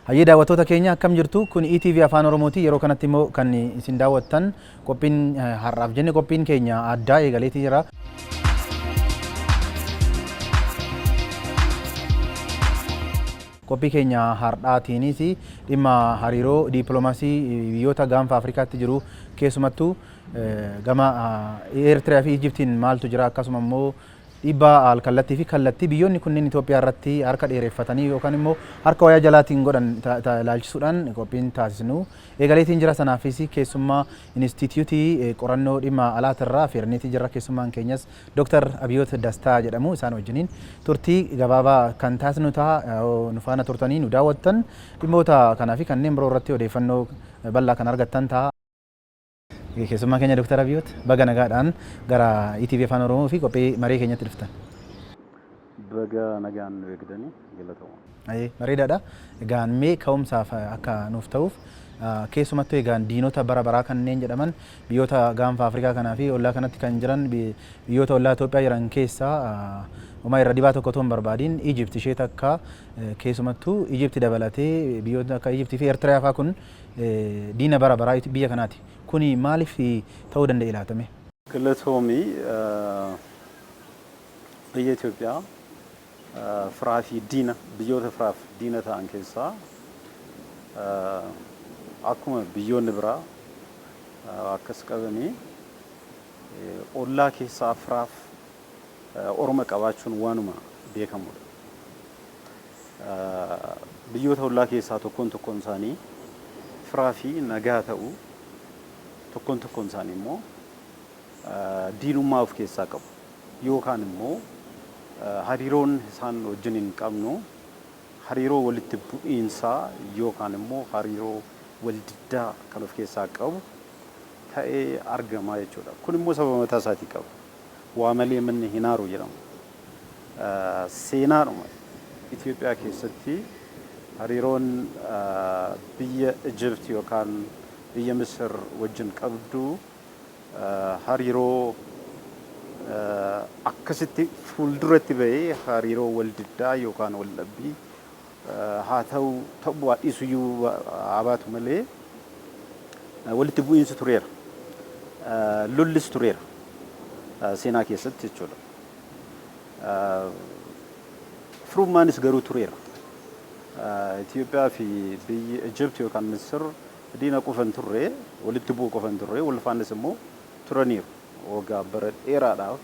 Hayyee daawwattoota keenya akkam jirtu kun ETV Afaan Oromooti yeroo kanatti immoo kan isin daawwattan qophiin har'aaf jenne qophiin keenya addaa eegaleetii jira. Qophii keenya har'aatiinis dhimma hariiroo dippiloomaasii biyyoota gaanfa Afrikaatti jiru keessumattuu gama Eertiraa fi Ijiptiin maaltu jira akkasuma immoo dhiibbaa alkallattii fi kallattii biyyoonni kunneen Itoophiyaa irratti harka dheereffatanii yookaan immoo harka wayaa jalaatiin godhan ilaalchisuudhaan qophiin taasisnu eegaleetiin jira. Sanaafis keessummaa Inistituutii qorannoo dhimma alaatirraa Feerneetii jira. Keessummaan keenyas Dr. Abiyoot Dastaa jedhamu. Isaan wajjiniin turtii gabaabaa kan taasisnu ta'a. Nu faana turtanii nu daawwattan dhimmoota kanaa fi kanneen biroo irratti odeeffannoo bal'aa kan argattan ta'a. Keessummaa keenya Dr. Abiyoot baga nagaadhaan gara ETV Afaan Oromoo fi qophii marii keenyatti dhuftan. Baga nagaan nu eegdanii galatooma. Bareedaadha. Egaan mee ka'umsaaf akka nuuf ta'uuf keessumattuu egaan diinota bara baraa kanneen jedhaman biyyoota gaanfa Afrikaa kanaa fi ollaa kanatti kan jiran biyyoota ollaa Itoophiyaa jiran keessaa homaa irra dhibaa tokko toon barbaadiin Ijipti ishee takka keessumattuu Ijipti dabalatee biyyoota akka Ijiptii fi Eertiraa fa'aa kun diina bara baraa biyya kanaati. Kuni maaliif ta'uu danda'e laatame? Galatoomii biyya Itoophiyaa firaa fi diina biyyoota firaaf diina ta'an keessaa akkuma biyyoonni biraa akkas qabanii ollaa keessaa firaaf orma qabaachuun waanuma beekamudha. Biyyoota ollaa keessaa tokkoon isaanii firaa fi nagaa ta'u tokkoon isaanii immoo diinummaa of keessaa qabu yookaan immoo hariiroon isaan wajjin hin qabnu hariiroo walitti bu'iinsaa yookaan immoo hariiroo waldiddaa kan of keessaa qabu ta'ee argama jechuudha. Kun immoo sababa mataa isaatii qaba. Waa malee manni hin aaru jedhama. Seenaadhuma Itoophiyaa keessatti hariiroon biyya Ijipti yookaan biyya Misir wajjin qabdu hariiroo akkasitti fuulduratti bahee hariiroo waldiddaa yookaan waldhabbii haa ta'u dhiisuyyuu abaatu malee walitti bu'iinsi tureera. Lollis tureera seenaa keessatti jechuudha. Firummaanis garuu tureera. Itoophiyaa fi biyyi Ijipti yookaan Misir diina qofan turre walitti bu'u qofan turre wal faannis immoo turaniiru. Waggaa bara dheeraadhaaf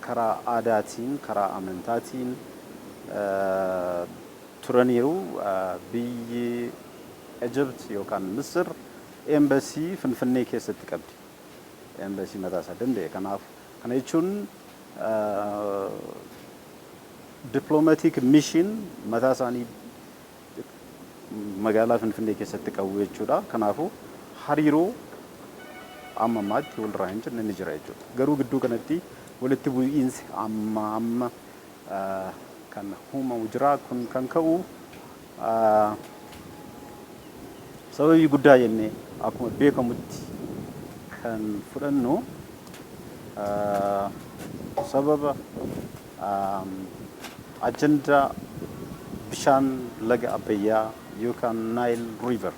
karaa aadaatiin karaa amantaatiin turaniiru. Biyyi Ijipti yookaan Misir eembasii Finfinnee keessatti qabdi. Eembasii mataa isaa danda'e. Kanaaf kana jechuun diplomaatik mishin mataa isaanii magaalaa Finfinnee keessatti qabu jechuudha. Kanaafuu hariiroo amma ammaatti walirraa hin cinne ni jira jechuudha. Garuu gidduu kanatti walitti bu'iinsi amma kan uumamu jira. Kun kan ka'u sababii guddaa jennee akkuma beekamutti kan fudhannu sababa ajandaa bishaan laga Abbayyaa yookaan Nile River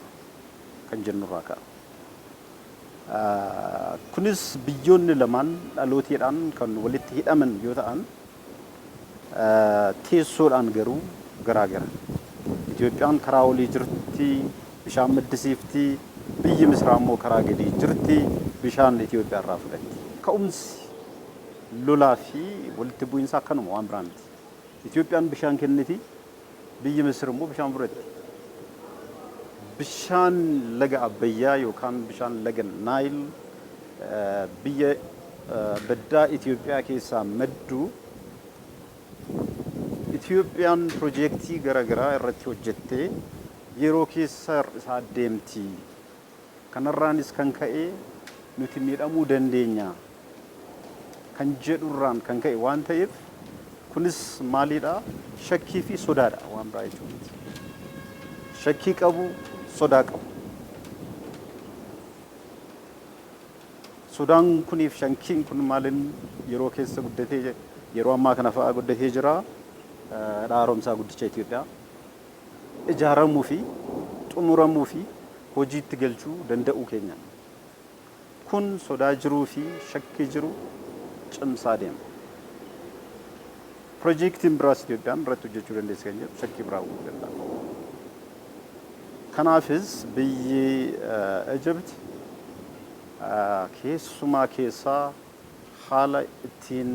kan jennurraa ka'a. Kunis biyyoonni lamaan dhalooteedhaan kan walitti hidhaman yoo ta'an teessoodhaan garuu garaagara. Itoophiyaan karaa olii jirti bishaan maddisiifti, biyyi Misraa immoo karaa gadii jirti bishaan Itoophiyaa irraa fudhatti. Ka'umsi lolaa fi walitti bu'iinsa akkanuma waan biraa miti. Itoophiyaan bishaan kenniti, biyyi Misir immoo bishaan fudhatti. Bishaan laga Abbayyaa yookaan bishaan laga Naayil biyya baddaa Itoophiyaa keessaa maddu Itoophiyaan piroojeektii garaagaraa irratti hojjettee yeroo keessa isaa deemti. Kanarraanis kan ka'e nuti miidhamuu dandeenya kan jedhurraan kan ka'e waan ta'eef kunis maalidha? Shakkii fi sodaadha waan biraa jechuudha. Shakkii qabu sodaa qabu. Sodaan kuniif shakkiin kun maalin yeroo keessa guddatee yeroo ammaa kana fa'aa guddatee jira. Dhaaromsaa guddicha Itoophiyaa. ijaaramuu fi xumuramuu fi hojiitti galchuu danda'uu keenya. Kun sodaa jiruu fi shakkii jiru cimsaa deema. Piroojeektiin biraas Itoophiyaan irratti hojjechuu dandeessi kan jedhu shakkii biraa uumuu danda'a. Kanaafis biyyi Egypt keessumaa keessaa haala ittiin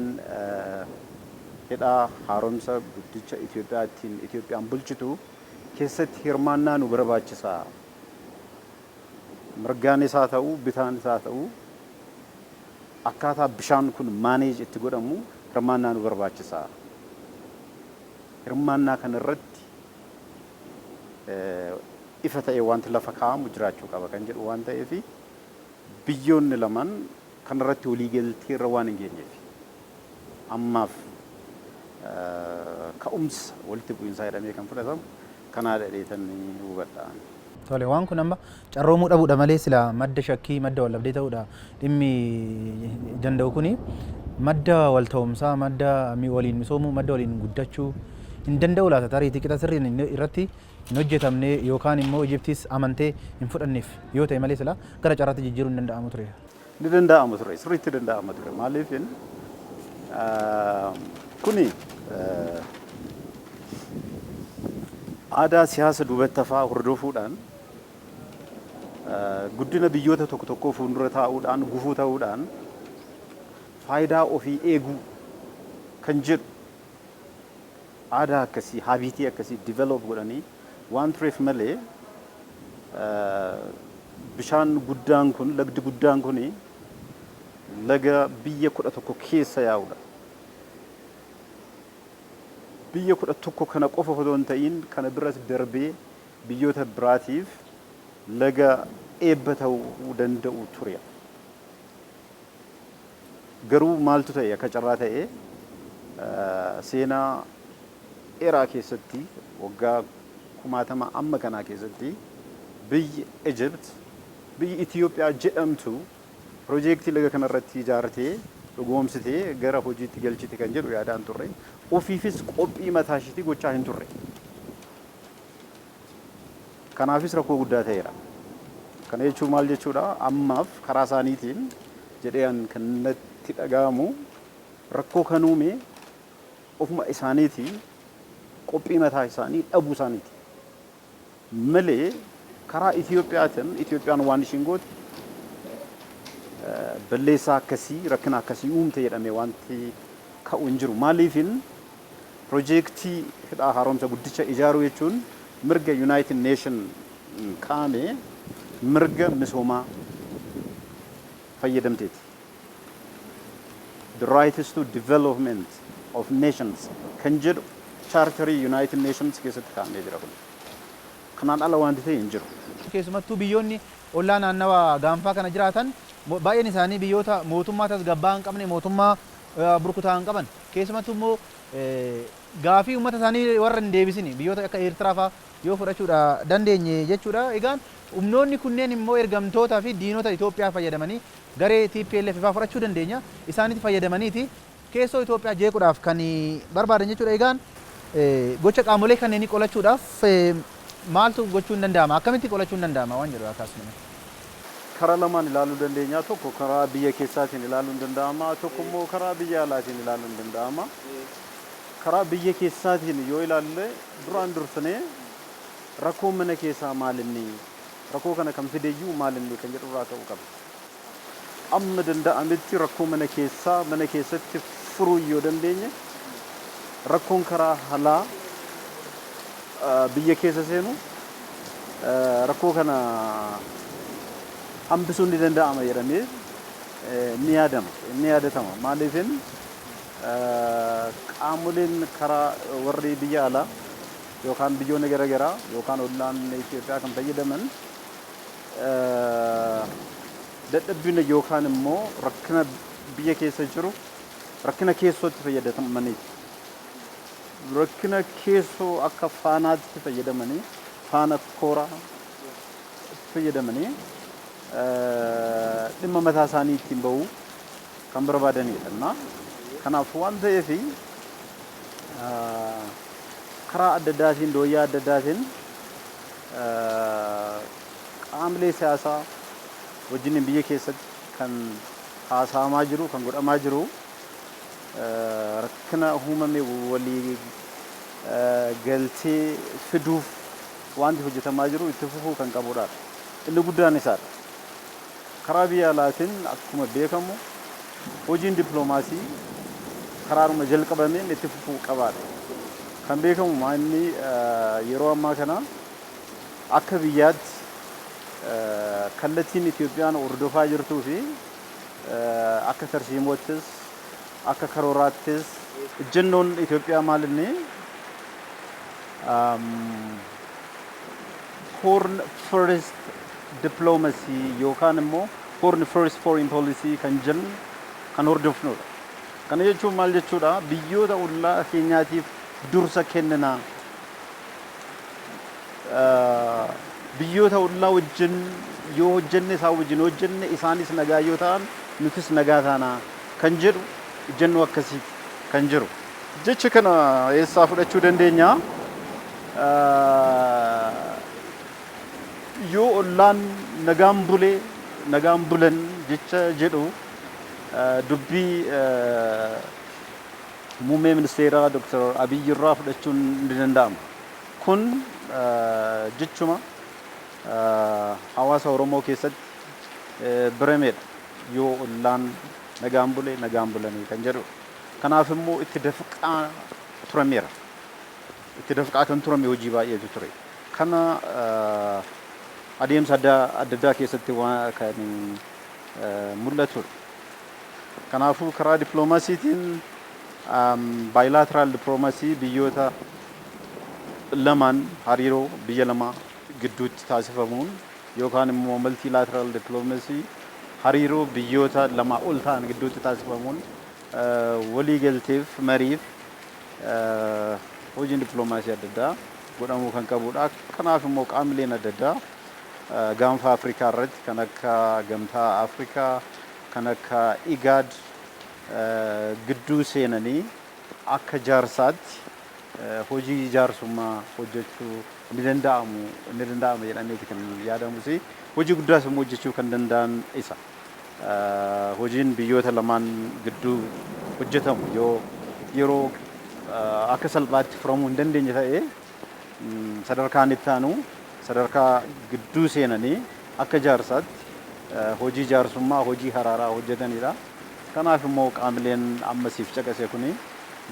hidhaa haaromsa guddicha Itoophiyaa ittiin Itoophiyaan bulchitu keessatti hirmaannaa nu barbaachisaa. Mirgaanis haa ta'u bitaanis haa ta'u akkaataa bishaan kun maaneej itti godhamu hirmaannaa nu barbaachisaa. Hirmaannaa kana irratti ifa ta'e wanti lafa kaa'amu jiraachuu qaba kan jedhu waan ta'eef biyyoonni lamaan kan irratti walii galtee irra waan hin geenyeef ammaaf ka'umsa walitti bu'iinsaa jedhamee kan fudhatamu kanaa dheetanii hubadhaan. Tole waan kun amma carroomuu dhabuudha malee sila madda shakkii madda wal dhabdee ta'uudha dhimmi danda'u kuni madda wal ta'umsaa madda waliin misoomuu madda waliin guddachuu hin danda'u laata tariitii qixa sirriin irratti hin hojjetamne yookaan immoo Ijiptiis amantee hin fudhanneef yoo ta'e malee sila gara carraatti jijjiiruu hin danda'amu ture. Ni danda'ama ture sirriitti danda'ama ture maaliifin kuni aadaa siyaasa duubattafaa hordofuudhaan guddina biyyoota tokko tokko fuuldura taa'uudhaan gufuu ta'uudhaan faayidaa ofii eeguu kan jedhu aadaa akkasii haabitii akkasii develop godhanii waan tureef malee bishaan guddaan kun lagdi guddaan kun laga biyya 11 keessa yaa'udha. Biyya 11 kana qofa otoo hin ta'in kana biras darbee biyyoota biraatiif laga eebba ta'uu danda'u ture. Garuu maaltu ta'e akka carraa ta'e seenaa dheeraa keessatti waggaa 60 amma kanaa keessatti biyyi Egypt biyyi Itoophiyaa jedhamtu piroojeektii laga kanarratti ijaartee dhugoomsitee gara hojiitti galchite kan jedhu yaadaan turre. Ofiifis qophii mataa isheetii gochaa hin turre. Kanaafis rakkoo guddaa ta'eera. Kana jechuun maal jechuudha? Ammaaf karaa isaaniitiin jedheen kan natti dhaga'amu rakkoo kan uume ofuma isaaniitii qophii mataa isaanii dhabuu isaaniiti. Malee karaa Itoophiyaan waan ishiin goote balleessaa akkasii rakkina akkasii uumte jedhamee wanti ka'u hin jiru. Maaliifin piroojeektii hidhaa haaromsa guddicha ijaaruu jechuun mirga United Nation kaa'ame mirga misoomaa fayyadamteeti. The right is to development of nations kan jedhu charterii United Nations keessatti kaa'amee jira kun. Kanaan ala wanti ta'e hin jiru. Keessumattuu biyyoonni ollaa naannawaa gaanfaa kana jiraatan baay'een isaanii biyyoota mootummaa tasgabbaa hin qabne mootummaa burkutaa hin qaban keessumattuu immoo gaafii uummata isaanii warra hin deebisini biyyoota akka Eertiraa fa'aa yoo fudhachuudha dandeenye jechuudha. Egaan humnoonni kunneen immoo ergamtootaa fi diinota Itoophiyaa fayyadamanii garee TPLF fa'aa fudhachuu dandeenya isaanitti fayyadamaniiti keessoo Itoophiyaa jeequudhaaf kan barbaadan jechuudha. Egaan gocha qaamolee kanneenii qolachuudhaaf maaltu gochuun danda'ama akkamitti qolachuun danda'ama waan jedhu akkasuma. Karaa lamaan ilaaluu dandeenya. Tokko karaa biyya keessaatiin ilaaluun danda'ama. Tokko immoo karaa biyya alaatiin ilaaluun danda'ama. Karaa biyya keessaatiin yoo ilaalle duraan dursinee rakkoo mana keessaa maalinni rakkoo kana kan fideeyyuu maalinni kan jedhu irraa ta'uu qaba. Amma danda'ametti rakkoo mana keessatti furuu yoo dandeenye rakkoon karaa alaa biyya keessa seenu rakkoo kana hambisuun ni danda'ama jedhamee ni yaadatama. Maaliifin qaamoleen karaa warri biyya alaa yookaan biyyoonni garaagaraa yookaan ollaan Itoophiyaa kan fayyadaman dadhabbina yookaan immoo rakkina biyya keessa jiru rakkina keessootti fayyadamanii rakkina keessoo akka faanaatti fayyadamanii faana kooraa fayyadamanii dhimma mataa isaanii ittiin bahuu kan barbaadanidha. Kanaaf waan ta'eef karaa adda addaatiin dooyyaa adda addaatiin qaamlee siyaasaa wajjin biyya keessatti kan haasa'amaa jiru kan godhamaa jiru rakkina uumame walii galtee fiduuf wanti hojjetamaa jiru itti fufuu kan qabudha. Inni guddaan isaadha. Karaa biyya alaatiin akkuma beekamu hojiin dippiloomaasii karaaruma jalqabameen itti fufuu qabaadha. Kan beekamu maanni yeroo ammaa kana akka biyyaatti kallattiin Itoophiyaan hordofaa jirtuu fi akka tarsiimoottis akka karooraattis ejjennoon Itoophiyaa maalinni Horn First Diplomacy yookaan immoo Horn First Foreign Policy kan jennu kan hordofnudha. Kana jechuun maal jechuudha? Biyyoota ollaa keenyaatiif dursa kennina. Biyyoota ollaa wajjin yoo hojjenne isaa wajjin hojjenne isaanis nagaa yoo ta'an nutis nagaa taana kan jedhu ejjennoo akkasii kan jiru. Jecha kana eessaa fudhachuu dandeenya? Yoo ollaan nagaan bulan jecha jedhu dubbii muummee ministeeraa Dr. Abiy irraa fudhachuun ni danda'ama. Kun jechuma hawaasa Oromoo keessatti barameedha. Yoo ollaan nagaan bulanii kan jedhu. Kanaaf immoo itti dafqaa turameera. Itti dafqaa kan turame hojii baay'eetu ture. Kana adeemsa adda addaa keessatti kan mul'atudha. Kanaafuu karaa dippiloomaasiitiin bilateral diplomacy biyyoota lamaan hariiroo biyya lama gidduutti taasifamuun yookaan immoo multilateral diplomacy hariiroo biyyoota lama ol ta'an gidduutti taasifamuun walii galteef mariif hojiin dippiloomaasii adda addaa godhamuu kan qabudha. Kanaaf immoo qaamleen adda addaa gaanfa Afrikaa irratti kan akka gamtaa Afrikaa kan akka IGAD gidduu seenanii akka jaarsaatti hojii jaarsummaa hojjechuu ni danda'ama jedhameeti kan yaadamus hojii guddaas immoo hojjechuu kan danda'an isa. Hojiin biyyoota lamaan gidduu hojjetamu yoo yeroo akka salphaatti furamuu hin dandeenye ta'ee sadarkaan itti aanu sadarkaa gidduu seenanii akka jaarsaatti hojii jaarsummaa hojii haraaraa hojjetanidha. Kanaaf immoo qaamleen ammasiif caqase kuni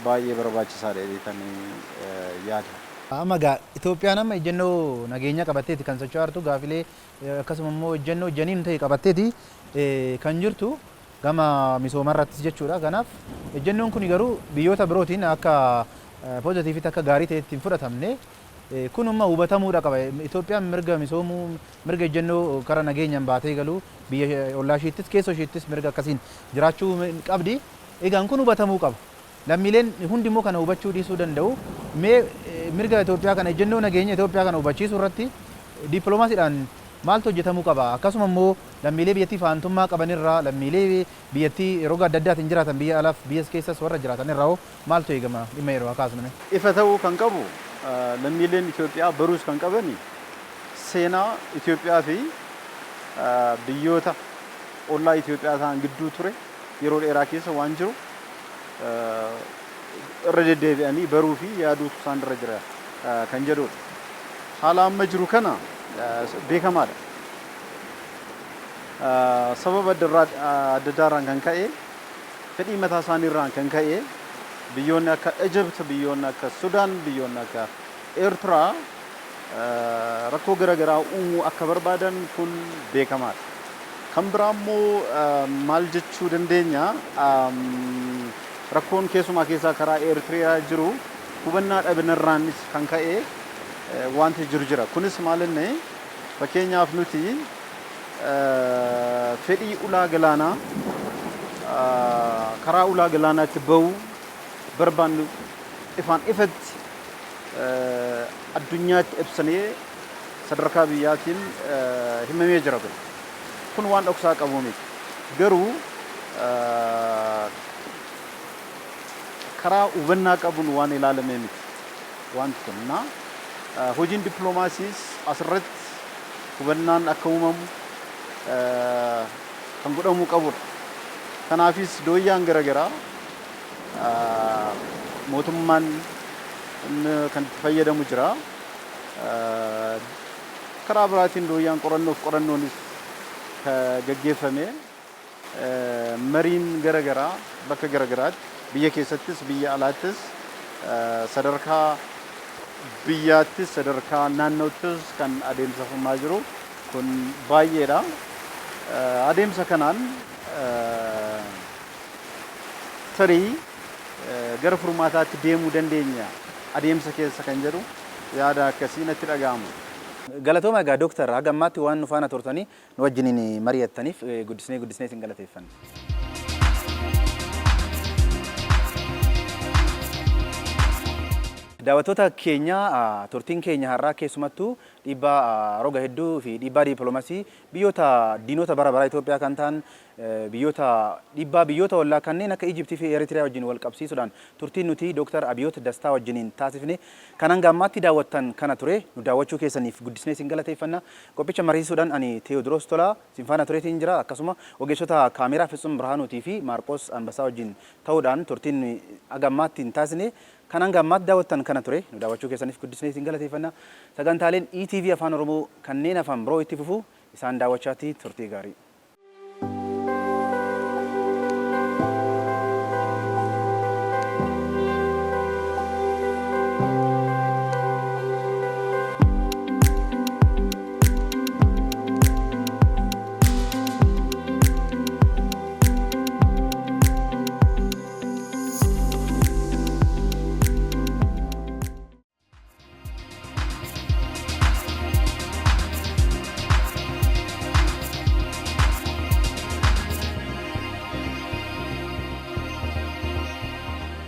baay'ee barbaachisaadha jedhanii yaada. Amma gaa Itoophiyaan amma ejjennoo nageenya qabatteeti kan socho'aa jirtu gaafilee akkasuma immoo ejjennoo janiin ta'e qabatteeti kan jirtu gama misooma irrattis jechuudha. Kanaaf ejjennoon kun garuu biyyoota birootiin akka poozitiivitti akka gaarii ta'etti hin fudhatamne kun amma hubatamuudha qaba. Itoophiyaan mirga misoomuu mirga ejjennoo karaa nageenyaan baatee galuu biyya ollaa isheettis keessoo isheettis mirga akkasiin jiraachuu qabdi. Egaan kun hubatamuu qaba. Lammiileen hundi immoo kana hubachuu dhiisuu danda'u. Mee mirga Itoophiyaa kana ejjennoo nageenya Itoophiyaa kana hubachiisuu irratti dippiloomaasiidhaan maaltu hojjetamuu qaba? Akkasuma immoo lammiilee biyyattii faantummaa qabanirraa lammiilee biyyattii yeroo adda addaatiin jiraatan biyya alaaf biyya keessas warra jiraatanirraa hoo maaltu eegama dhimma yeroo kaasnu? Ifa ta'uu kan qabu lammiileen Itoophiyaa baruus kan qabani seenaa Itoophiyaa fi biyyoota ollaa Itoophiyaa ta'an gidduu ture yeroo dheeraa keessa waan jiru irra deddeebi'anii baruu fi yaaduutu isaan irra jira kan jedhudha. Haala amma jiru kana beekamaadha. Sababa adda addaarraan kan ka'e fedhii mataa isaaniirraan kan ka'e biyyoonni akka Egypt, biyyoonni akka Sudaan, biyyoonni akka Eertiraa rakkoo garaagaraa uumuu akka barbaadan kun beekamaadha. Kan biraa immoo maal jechuu dandeenya? Rakkoon keessumaa keessaa karaa Eertiriyaa jiru hubannaa dhabinarraanis kan ka'e wanti jiru jira. Kunis maalinni fakkeenyaaf nuti fedhii ulaa galaanaa karaa ulaa galaanaatti bahuu barbaannu ifaan ifatti addunyaatti ibsanee sadarkaa biyyaatiin himamee jira. Kun waan dhoksaa qabu miti. Garuu karaa hubannaa qabuun waan ilaalamee miti wanti kun. hojiin dippiloomaasiis asirratti hubannaan akka uumamu kan godhamuu qabudha. Kanaafis dooyyaan garaagaraa mootummaan kan itti fayyadamu jira. Karaa biraatiin dooyyaan qorannoonis gaggeeffame mariin garaagaraa bakka garaagaraatti biyya keessattis biyya alaattis sadarkaa biyyaattis sadarkaa naannoottis kan adeemsifamaa jiru kun baay'eedha. Adeemsa kanaan tarii gara furmaataatti deemuu dandeenya adeemsa keessa kan jedhu yaada akkasii natti dhaga'ama. Galatooma egaa Dooktar haga ammaatti waan nu faana turtanii nu wajjiniin mari'attaniif guddisnee isin galateeffanna. Daawwattoota keenya turtiin keenya har'aa keessumattuu dhiibbaa roga hedduu fi dhiibbaa dippiloomaasii biyyoota diinota bara baraa Itoophiyaa kan ta'an biyyoota ollaa kanneen akka Ijiptii fi Eritiriyaa wajjin wal qabsiisuudhaan turtiin nuti Dooktar Abiyoot Dastaa wajjiniin taasifne kan hanga ammaatti daawwattan kana ture nu daawwachuu keessaniif guddisnee isin galateeffanna. Qophicha mariisuudhaan ani Teewodiroos Tolaa isin faana tureetiin jira. Akkasuma ogeessota kaameeraa Fitsum Birhaanuutii fi Maarqos Anbasaa wajjin ta'uudhaan turtiin hanga ammaatti hin taasine kan hanga ammaatti daawwattan kana ture nu daawwachuu keessaniif guddisnee isin galateeffanna. Sagantaaleen ETV Afaan Oromoo kanneen afaan biroo itti fufu isaan daawwachaatti turtii gaarii.